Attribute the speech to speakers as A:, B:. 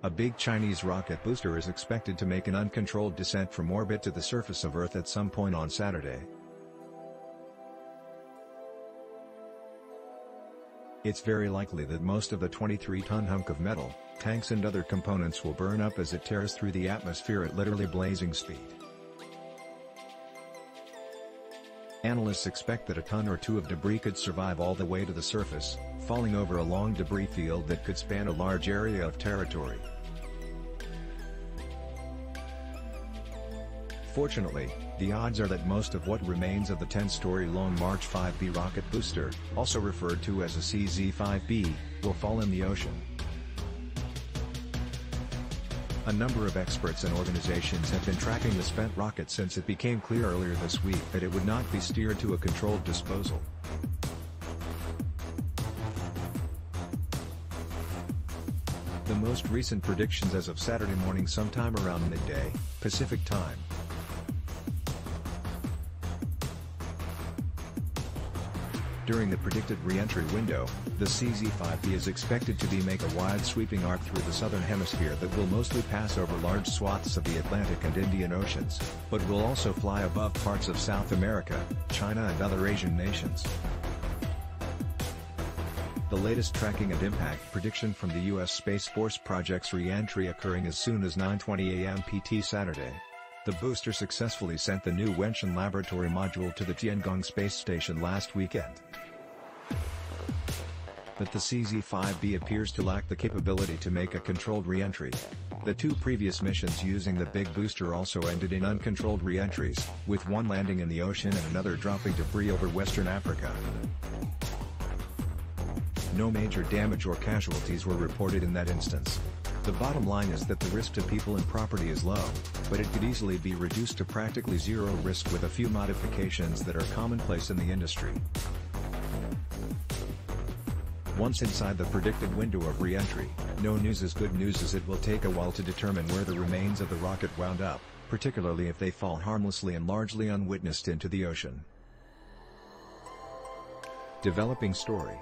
A: A big Chinese rocket booster is expected to make an uncontrolled descent from orbit to the surface of Earth at some point on Saturday. It's very likely that most of the 23-ton hunk of metal, tanks and other components will burn up as it tears through the atmosphere at literally blazing speed. Analysts expect that a ton or two of debris could survive all the way to the surface, falling over a long debris field that could span a large area of territory. Fortunately, the odds are that most of what remains of the 10-story-long March 5B rocket booster, also referred to as a CZ-5B, will fall in the ocean. A number of experts and organizations have been tracking the spent rocket since it became clear earlier this week that it would not be steered to a controlled disposal. The most recent predictions as of Saturday morning sometime around midday, Pacific time. During the predicted re-entry window, the CZ-5B is expected to make a wide sweeping arc through the southern hemisphere that will mostly pass over large swaths of the Atlantic and Indian Oceans, but will also fly above parts of South America, China and other Asian nations. The latest tracking and impact prediction from the U.S. Space Force projects re-entry occurring as soon as 9:20 a.m. PT Saturday. The booster successfully sent the new Wentian laboratory module to the Tiangong space station last weekend. But the CZ-5B appears to lack the capability to make a controlled re-entry. The two previous missions using the big booster also ended in uncontrolled re-entries, with one landing in the ocean and another dropping debris over Western Africa. No major damage or casualties were reported in that instance. The bottom line is that the risk to people and property is low, but it could easily be reduced to practically zero risk with a few modifications that are commonplace in the industry. Once inside the predicted window of re-entry, no news is good news, as it will take a while to determine where the remains of the rocket wound up, particularly if they fall harmlessly and largely unwitnessed into the ocean. Developing story.